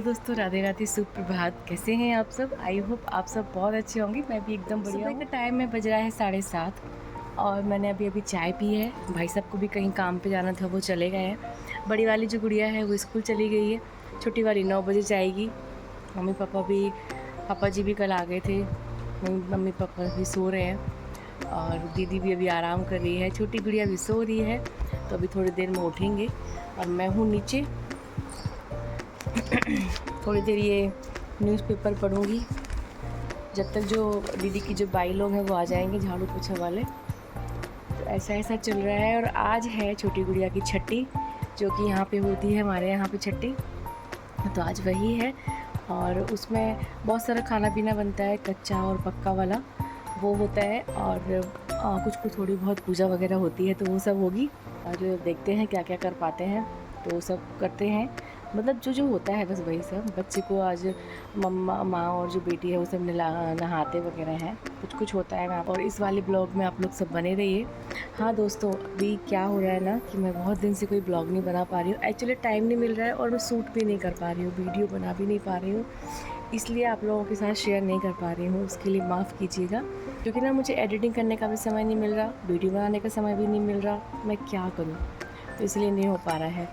दोस्तों, राधे राधे, सुप्रभात। कैसे हैं आप सब? आई होप आप सब बहुत अच्छे होंगे। मैं भी एकदम बढ़िया हूँ। टाइम में बज रहा है 7:30 और मैंने अभी चाय पी है। भाई साहब को भी कहीं काम पे जाना था, वो चले गए हैं। बड़ी वाली जो गुड़िया है वो स्कूल चली गई है। छोटी वाली 9 बजे जाएगी। पापा जी भी कल आ गए थे। मम्मी पापा भी सो रहे हैं और दीदी भी अभी आराम कर रही है। छोटी गुड़िया भी सो रही है, तो अभी थोड़ी देर में उठेंगे और मैं हूँ नीचे। थोड़ी देर ये न्यूज़पेपर पढ़ूँगी जब तक जो दीदी की जो भाई लोग हैं वो आ जाएंगे, झाड़ू पोछा वाले। तो ऐसा चल रहा है। और आज है छोटी गुड़िया की छठी, जो कि यहाँ पे होती है हमारे यहाँ पे छठी। तो आज वही है और उसमें बहुत सारा खाना पीना बनता है, कच्चा और पक्का वाला वो होता है। और कुछ थोड़ी बहुत पूजा वगैरह होती है, तो वो सब होगी। और देखते हैं क्या क्या कर पाते हैं, तो वो सब करते हैं। मतलब जो होता है बस वही सब। बच्चे को आज मम्मा माँ और जो बेटी है वो सब नहाते वगैरह हैं, कुछ होता है वहाँ पर। और इस वाले ब्लॉग में आप लोग सब बने रहिए। हाँ दोस्तों, अभी क्या हो रहा है ना कि मैं बहुत दिन से कोई ब्लॉग नहीं बना पा रही हूँ। एक्चुअली टाइम नहीं मिल रहा है और मैं शूट भी नहीं कर पा रही हूँ, वीडियो बना भी नहीं पा रही हूँ, इसलिए आप लोगों के साथ शेयर नहीं कर पा रही हूँ। उसके लिए माफ़ कीजिएगा, क्योंकि ना मुझे एडिटिंग करने का भी समय नहीं मिल रहा, वीडियो बनाने का समय भी नहीं मिल रहा। मैं क्या करूँ, तो इसलिए नहीं हो पा रहा है।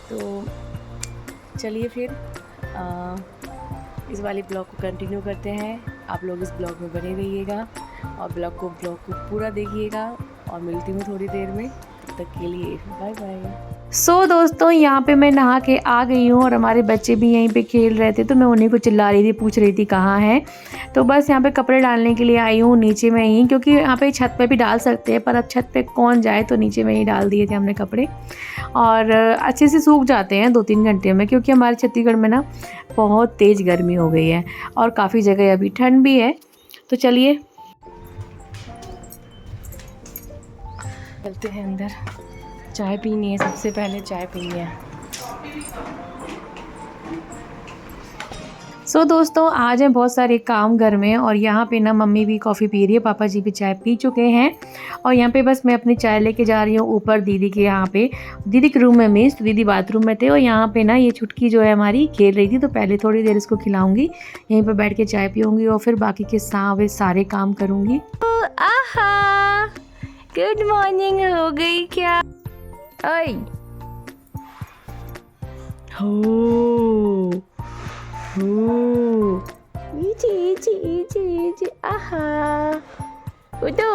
तो चलिए फिर इस वाली ब्लॉग को कंटिन्यू करते हैं। आप लोग इस ब्लॉग में बने रहिएगा और ब्लॉग को पूरा देखिएगा। और मिलती हूँ थोड़ी देर में, तब तक के लिए बाय बाय। दोस्तों, यहाँ पे मैं नहा के आ गई हूँ और हमारे बच्चे भी यहीं पे खेल रहे थे, तो मैं उन्हीं को चिल्ला रही थी, पूछ रही थी कहाँ हैं। तो बस यहाँ पे कपड़े डालने के लिए आई हूँ नीचे में ही, क्योंकि यहाँ पे छत पे भी डाल सकते हैं, पर अब छत पे कौन जाए, तो नीचे में ही डाल दिए थे हमने कपड़े। और अच्छे से सूख जाते हैं 2-3 घंटे में, क्योंकि हमारे छत्तीसगढ़ में ना बहुत तेज़ गर्मी हो गई है और काफ़ी जगह अभी ठंड भी है। तो चलिए चलते हैं अंदर। चाय पीनी है, सबसे पहले चाय पीनी है। दोस्तों, आज हैं बहुत सारे काम घर में और यहाँ पे ना मम्मी भी कॉफ़ी पी रही है, पापा जी भी चाय पी चुके हैं। और यहाँ पे बस मैं अपनी चाय लेके जा रही हूँ ऊपर दीदी के यहाँ पे, दीदी के रूम में। मीन्स तो दीदी बाथरूम में थे और यहाँ पे ना ये छुटकी जो है हमारी खेल रही थी, तो पहले थोड़ी देर इसको खिलाऊंगी, यहीं पर बैठ के चाय पीऊँगी और फिर बाकी के सारे काम करूँगी। आहा, गुड मॉर्निंग हो गई क्या? ओए हो इची आहा, उदो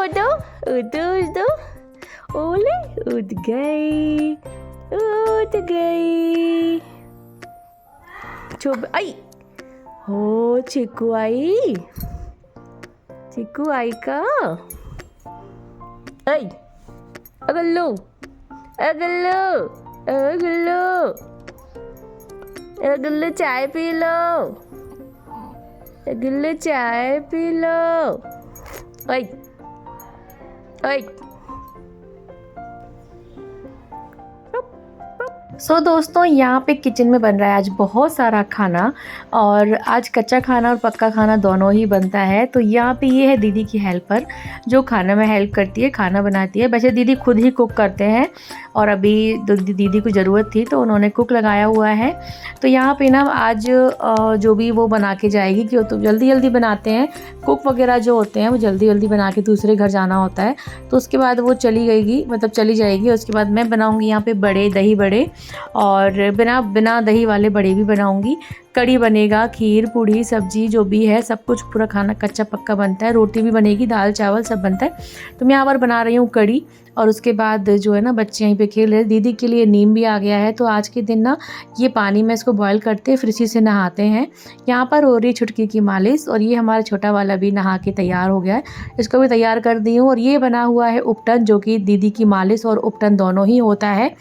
ओले, उठ गई चुप। आई हो, चिक्कू आई का। आई अगल्लो चाय पी लो, अगल्लो चाय पी लो। ओए दोस्तों, यहाँ पे किचन में बन रहा है आज बहुत सारा खाना, और आज कच्चा खाना और पक्का खाना दोनों ही बनता है। तो यहाँ पे ये है दीदी की हेल्पर, जो खाना में हेल्प करती है, खाना बनाती है। वैसे दीदी खुद ही कुक करते हैं और अभी दीदी को ज़रूरत थी तो उन्होंने कुक लगाया हुआ है। तो यहाँ पे ना आज जो भी वो बना के जाएगी, क्यों तो जल्दी बनाते हैं, कुक वगैरह जो होते हैं वो जल्दी बना के दूसरे घर जाना होता है। तो उसके बाद वो चली जाएगी। उसके बाद मैं बनाऊँगी यहाँ पे दही बड़े, और बिना दही वाले बड़े भी बनाऊंगी। कड़ी बनेगा, खीर पूड़ी सब्जी जो भी है, सब कुछ पूरा खाना कच्चा पक्का बनता है। रोटी भी बनेगी, दाल चावल सब बनता है। तो मैं यहाँ पर बना रही हूँ कड़ी। और उसके बाद जो है ना बच्चे यहीं पे खेल रहे हैं। दीदी के लिए नीम भी आ गया है, तो आज के दिन ना ये पानी में इसको बॉईल करते हैं, फिर इसी से नहाते हैं। यहाँ पर हो रही छुटकी की मालिश, और ये हमारा छोटा वाला भी नहा के तैयार हो गया है, इसको भी तैयार कर दी हूँ। और ये बना हुआ है उपटन, जो कि दीदी की मालिश और उपटन दोनों ही होता है।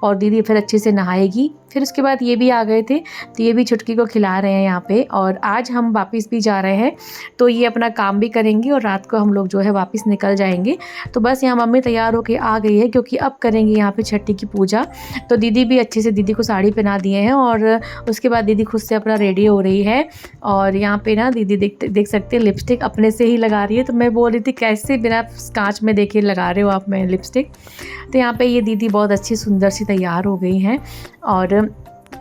और दीदी फिर अच्छे से नहाएगी। फिर उसके बाद ये भी आ गए थे, तो ये भी छुटकी को खिला रहे हैं यहाँ पे। और आज हम वापस भी जा रहे हैं, तो ये अपना काम भी करेंगी और रात को हम लोग जो है वापस निकल जाएंगे। तो बस यहाँ मम्मी तैयार होके आ गई है, क्योंकि अब करेंगे यहाँ पे छठी की पूजा। तो दीदी भी अच्छे से दीदी को साड़ी पहना दिए हैं, और उसके बाद दीदी खुद से अपना रेडी हो रही है। और यहाँ पे ना दीदी देख सकते हैं लिपस्टिक अपने से ही लगा रही है। तो मैं बोल रही थी कैसे बिना कांच में देखे लगा रहे हो आप में लिपस्टिक। तो यहाँ पे ये दीदी बहुत अच्छी सुंदर सी तैयार हो गई हैं। और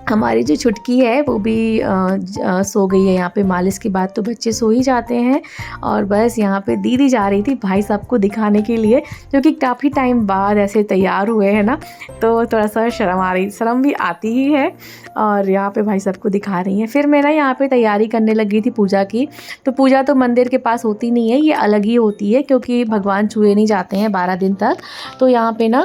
हमारी जो छुटकी है वो भी सो गई है। यहाँ पे मालिश के बाद तो बच्चे सो ही जाते हैं। और बस यहाँ पे दीदी जा रही थी भाई साहब को दिखाने के लिए, क्योंकि काफ़ी टाइम बाद ऐसे तैयार हुए हैं ना, तो थोड़ा सा शर्म भी आती ही है। और यहाँ पे भाई साहब को दिखा रही हैं। फिर मैं ना यहाँ पे तैयारी करने लगी थी पूजा की। तो पूजा तो मंदिर के पास होती नहीं है, ये अलग ही होती है, क्योंकि भगवान छुए नहीं जाते हैं 12 दिन तक। तो यहाँ पे ना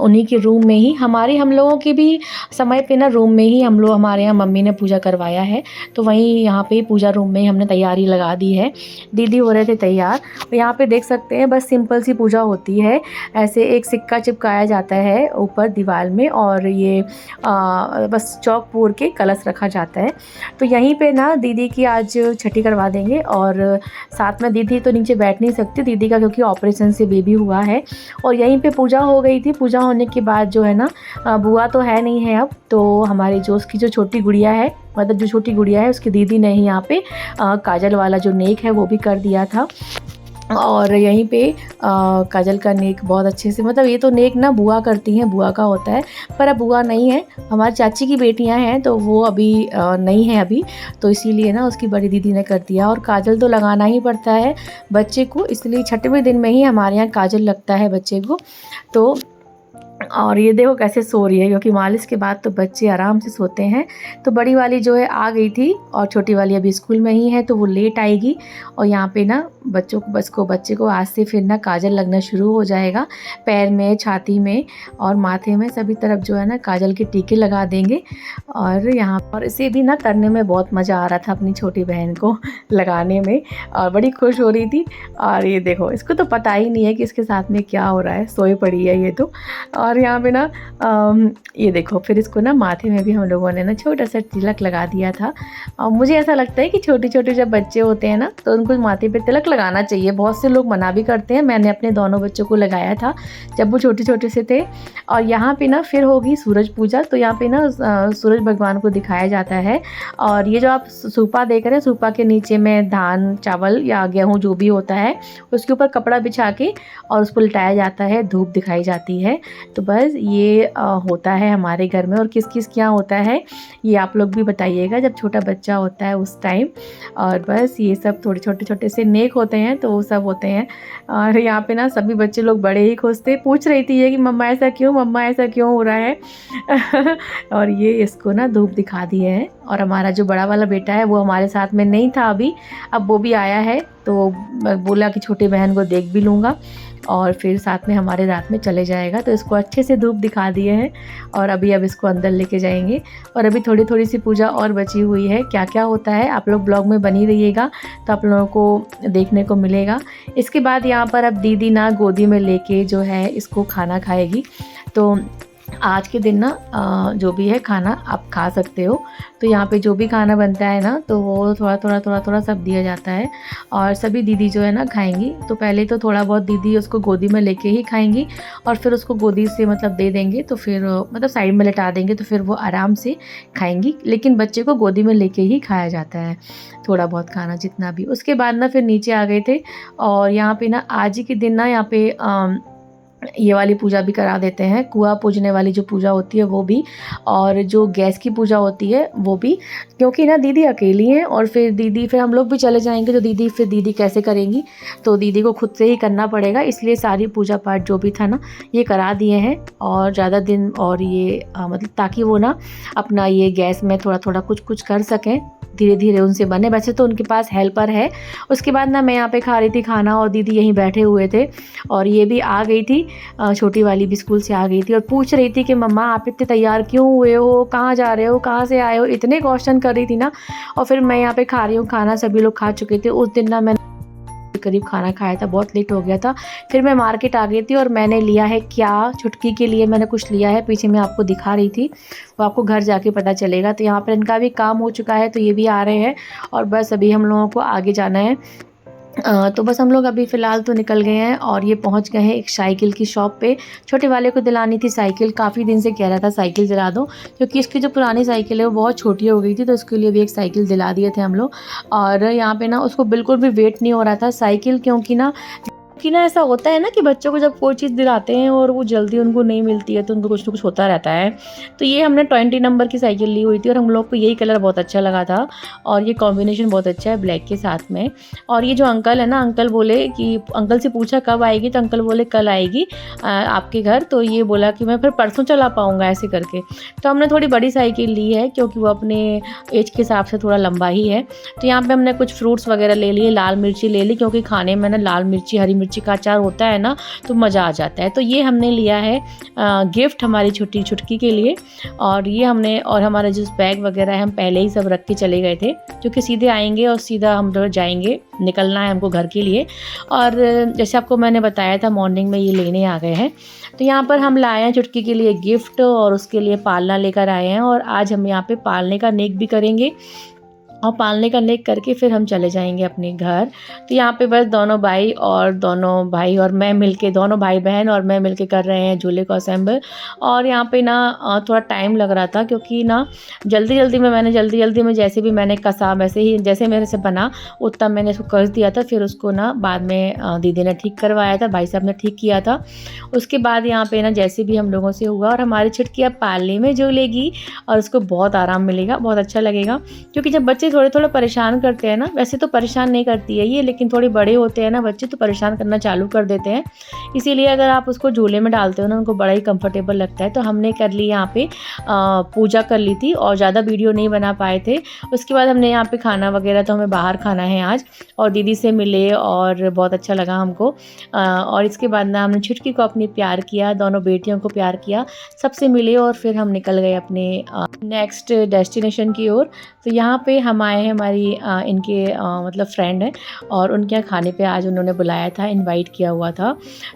उन्हीं के रूम में ही हम लोगों के भी समय पे ना रूम में ही हमारे यहाँ मम्मी ने पूजा करवाया है। तो वहीं यहाँ पे पूजा रूम में ही हमने तैयारी लगा दी है। दीदी हो रहे थे तैयार। तो यहाँ पे देख सकते हैं बस सिंपल सी पूजा होती है। ऐसे एक सिक्का चिपकाया जाता है ऊपर दीवार में, और ये बस चौक पूर के कलश रखा जाता है। तो यहीं पे ना दीदी की आज छठी करवा देंगे। और साथ में दीदी तो नीचे बैठ नहीं सकती, दीदी का क्योंकि ऑपरेशन से बेबी हुआ है। और यहीं पे पूजा हो गई थी। पूजा होने के बाद जो है ना, बुआ तो है नहीं है अब, तो हमारी जो उसकी जो छोटी गुड़िया है, मतलब जो छोटी गुड़िया है उसकी दीदी ने ही यहाँ पे काजल वाला जो नेक है वो भी कर दिया था। और यहीं पे काजल का नेक बहुत अच्छे से, मतलब ये तो नेक ना बुआ करती हैं, बुआ का होता है। पर अब बुआ नहीं है, हमारी चाची की बेटियां हैं, तो वो अभी नहीं है अभी, तो इसीलिए ना उसकी बड़ी दीदी ने कर दिया। और काजल तो लगाना ही पड़ता है बच्चे को, इसलिए छठवें दिन में ही हमारे यहाँ काजल लगता है बच्चे को। तो और ये देखो कैसे सो रही है, क्योंकि मालिश के बाद तो बच्चे आराम से सोते हैं। तो बड़ी वाली जो है आ गई थी, और छोटी वाली अभी स्कूल में ही है, तो वो लेट आएगी। और यहाँ पे ना बच्चे को आज से फिर ना काजल लगना शुरू हो जाएगा। पैर में, छाती में और माथे में सभी तरफ जो है ना काजल के टीके लगा देंगे। और यहाँ पर इसे भी ना करने में बहुत मज़ा आ रहा था अपनी छोटी बहन को लगाने में, और बड़ी खुश हो रही थी। और ये देखो, इसको तो पता ही नहीं है कि इसके साथ में क्या हो रहा है, सोई पड़ी है ये तो। और यहाँ पे ना ये देखो, फिर इसको ना माथे में भी हम लोगों ने ना छोटा सा तिलक लगा दिया था। और मुझे ऐसा लगता है कि छोटे छोटे जब बच्चे होते हैं ना, तो उनको माथे पे तिलक लगाना चाहिए। बहुत से लोग मना भी करते हैं, मैंने अपने दोनों बच्चों को लगाया था जब वो छोटे छोटे से थे। और यहाँ पे ना फिर होगी सूरज पूजा। तो यहाँ पे ना सूरज भगवान को दिखाया जाता है। और ये जो आप सूपा देख रहे हैं, सूपा के नीचे में धान, चावल या गेहूँ जो भी होता है, उसके ऊपर कपड़ा बिछा के और उसको लिटाया जाता है, धूप दिखाई जाती है। तो बस ये होता है हमारे घर में। और किस किस क्या होता है ये आप लोग भी बताइएगा जब छोटा बच्चा होता है उस टाइम। और बस ये सब थोड़े छोटे छोटे से नेक होते हैं, तो वो सब होते हैं। और यहाँ पे ना सभी बच्चे लोग बड़े ही खुश थे, पूछ रही थी ये कि मम्मा ऐसा क्यों, मम्मा ऐसा क्यों हो रहा है। और ये इसको ना धूप दिखा दिए हैं। और हमारा जो बड़ा वाला बेटा है वो हमारे साथ में नहीं था अभी, अब वो भी आया है, तो बोला कि छोटी बहन को देख भी लूँगा और फिर साथ में हमारे रात में चले जाएगा। तो इसको अच्छे से धूप दिखा दिए हैं। और अब इसको अंदर लेके जाएंगे। और अभी थोड़ी थोड़ी सी पूजा और बची हुई है। क्या क्या होता है आप लोग ब्लॉग में बनी रहिएगा, तो आप लोगों को देखने को मिलेगा। इसके बाद यहाँ पर अब दीदी ना गोदी में लेके जो है इसको खाना खाएगी। तो आज के दिन ना जो भी है खाना आप खा सकते हो। तो यहाँ पे जो भी खाना बनता है ना, तो वो थोड़ा सब दिया जाता है। और सभी दीदी जो है ना खाएंगी। तो पहले तो थोड़ा बहुत दीदी उसको गोदी में लेके ही खाएंगी, और फिर उसको गोदी से मतलब दे देंगे, तो फिर मतलब साइड में लिटा देंगे, तो फिर वो आराम से खाएंगी। लेकिन बच्चे को गोदी में लेके ही खाया जाता है थोड़ा बहुत खाना, जितना भी। उसके बाद ना फिर नीचे आ गए थे। और यहाँ पे ना आज ही के दिन ना यहाँ पे ये वाली पूजा भी करा देते हैं, कुआं पूजने वाली जो पूजा होती है वो भी, और जो गैस की पूजा होती है वो भी। क्योंकि ना दीदी अकेली हैं, और फिर हम लोग भी चले जाएंगे, तो दीदी कैसे करेंगी, तो दीदी को खुद से ही करना पड़ेगा। इसलिए सारी पूजा पाठ जो भी था ना ये करा दिए हैं। और ज़्यादा दिन, और ये मतलब ताकि वो ना अपना ये गैस में थोड़ा कुछ कर सकें, धीरे धीरे उनसे बने। वैसे तो उनके पास हेल्पर है। उसके बाद ना मैं यहाँ पे खा रही थी खाना, और दीदी यहीं बैठे हुए थे। और ये भी आ गई थी, छोटी वाली भी स्कूल से आ गई थी, और पूछ रही थी कि मम्मा आप इतने तैयार क्यों हुए हो, कहाँ जा रहे हो, कहाँ से आए हो, इतने क्वेश्चन कर रही थी ना। और फिर मैं यहाँ पे खा रही हूँ खाना, सभी लोग खा चुके थे। उस दिन ना मैंने करीब खाना खाया था, बहुत लेट हो गया था। फिर मैं मार्केट आ गई थी, और मैंने लिया है क्या, छुटकी के लिए मैंने कुछ लिया है, पीछे मैं आपको दिखा रही थी, वो आपको घर जाके पता चलेगा। तो यहाँ पर इनका भी काम हो चुका है, तो ये भी आ रहे हैं। और बस अभी हम लोगों को आगे जाना है। तो बस हम लोग अभी फ़िलहाल तो निकल गए हैं, और ये पहुंच गए हैं एक साइकिल की शॉप पे। छोटे वाले को दिलानी थी साइकिल, काफ़ी दिन से कह रहा था साइकिल दिला दो, क्योंकि इसकी जो पुरानी साइकिल है वो बहुत छोटी हो गई थी, तो उसके लिए भी एक साइकिल दिला दिए थे हम लोग। और यहाँ पे ना उसको बिल्कुल भी वेट नहीं हो रहा था साइकिल, क्योंकि ना कि ना ऐसा होता है ना कि बच्चों को जब कोई चीज़ दिलाते हैं और वो जल्दी उनको नहीं मिलती है तो उनको कुछ ना कुछ होता रहता है। तो ये हमने 20 नंबर की साइकिल ली हुई थी और हम लोग को यही कलर बहुत अच्छा लगा था और ये कॉम्बिनेशन बहुत अच्छा है ब्लैक के साथ में। और ये जो अंकल है ना, अंकल बोले कि अंकल से पूछा कब आएगी, तो अंकल बोले कल आएगी आपके घर। तो ये बोला कि मैं फिर परसों चला पाऊँगा ऐसे करके। तो हमने थोड़ी बड़ी साइकिल ली है क्योंकि वो अपने एज के हिसाब से थोड़ा लंबा ही है। तो यहाँ पे हमने कुछ फ्रूट्स वगैरह ले लिए, लाल मिर्ची ले ली क्योंकि खाने में ना लाल मिर्ची हरी मिर्ची का अचार होता है ना तो मज़ा आ जाता है। तो ये हमने लिया है गिफ्ट हमारी छोटी छुटकी के लिए। और ये हमने, और हमारा जो बैग वगैरह है हम पहले ही सब रख के चले गए थे क्योंकि सीधे आएंगे और सीधा हम लोग जाएंगे, निकलना है हमको घर के लिए। और जैसे आपको मैंने बताया था मॉर्निंग में ये लेने आ गए हैं। तो यहाँ पर हम लाए हैं चुटकी के लिए गिफ्ट और उसके लिए पालना लेकर आए हैं और आज हम यहाँ पे पालने का नेक भी करेंगे और पालने का नेक करके फिर हम चले जाएंगे अपने घर। तो यहाँ पे बस दोनों भाई और मैं मिलके, दोनों भाई बहन और मैं मिलके कर रहे हैं झूले को असेंबल। और यहाँ पे ना थोड़ा टाइम लग रहा था क्योंकि ना जल्दी जल्दी में जैसे भी मैंने कसा वैसे ही जैसे मेरे से बना उतना मैंने इसको कस दिया था। फिर उसको ना बाद में दीदी ने ठीक करवाया था, भाई साहब ने ठीक किया था। उसके बाद यहाँ पे ना जैसे भी हम लोगों से हुआ और हमारी छुटकी अब पालने में झूलेगी और उसको बहुत आराम मिलेगा, बहुत अच्छा लगेगा। क्योंकि जब बच्चे थोड़े परेशान करते हैं ना, वैसे तो परेशान नहीं करती है ये, लेकिन थोड़े बड़े होते हैं ना बच्चे तो परेशान करना चालू कर देते हैं। इसीलिए अगर आप उसको झूले में डालते हो ना उनको बड़ा ही कंफर्टेबल लगता है। तो हमने कर ली यहाँ पे पूजा कर ली थी और ज़्यादा वीडियो नहीं बना पाए थे। उसके बाद हमने यहाँ पे खाना वगैरह, तो हमें बाहर खाना है आज, और दीदी से मिले और बहुत अच्छा लगा हमको। और इसके बाद ना हमने छुटकी को अपनी प्यार किया, दोनों बेटियों को प्यार किया, सबसे मिले और फिर हम निकल गए अपने नेक्स्ट डेस्टिनेशन की ओर। तो यहाँ पे हम आए हैं, हमारी इनके मतलब फ्रेंड है और उनके यहाँ खाने पे आज उन्होंने बुलाया था, इनवाइट किया हुआ था।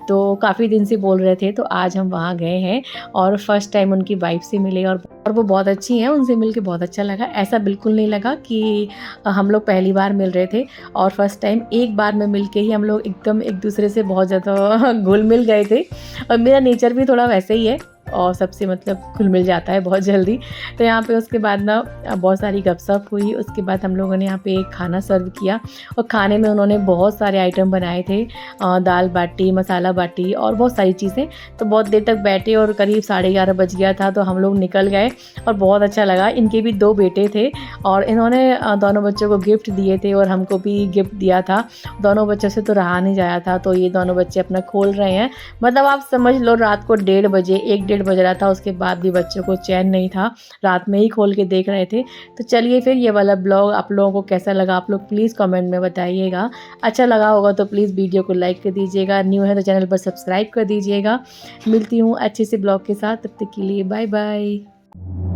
तो काफ़ी दिन से बोल रहे थे तो आज हम वहाँ गए हैं और फर्स्ट टाइम उनकी वाइफ से मिले और वो बहुत अच्छी हैं, उनसे मिल के बहुत अच्छा लगा। ऐसा बिल्कुल नहीं लगा कि हम लोग पहली बार मिल रहे थे और फर्स्ट टाइम एक बार में मिल के ही हम लोग एकदम एक दूसरे से बहुत ज़्यादा घुल मिल गए थे। और मेरा नेचर भी थोड़ा वैसे ही है और सबसे मतलब घुल मिल जाता है बहुत जल्दी। तो यहाँ पे उसके बाद ना बहुत सारी गपशप हुई। उसके बाद हम लोगों ने यहाँ पे खाना सर्व किया और खाने में उन्होंने बहुत सारे आइटम बनाए थे, दाल बाटी, मसाला बाटी और बहुत सारी चीज़ें। तो बहुत देर तक बैठे और करीब 11:30 बज गया था तो हम लोग निकल गए और बहुत अच्छा लगा। इनके भी 2 बेटे थे और इन्होंने दोनों बच्चों को गिफ्ट दिए थे और हमको भी गिफ्ट दिया था। दोनों बच्चों से तो रहा नहीं जाया था, तो ये दोनों बच्चे अपना खोल रहे हैं। मतलब आप समझ लो रात को 1:30 बजे, 1 बज रहा था, उसके बाद भी बच्चों को चैन नहीं था, रात में ही खोल के देख रहे थे। तो चलिए फिर ये वाला ब्लॉग आप लोगों को कैसा लगा आप लोग प्लीज़ कमेंट में बताइएगा। अच्छा लगा होगा तो प्लीज़ वीडियो को लाइक कर दीजिएगा, न्यू है तो चैनल पर सब्सक्राइब कर दीजिएगा। मिलती हूँ अच्छे से ब्लॉग के साथ, तब तक के लिए बाय बाय।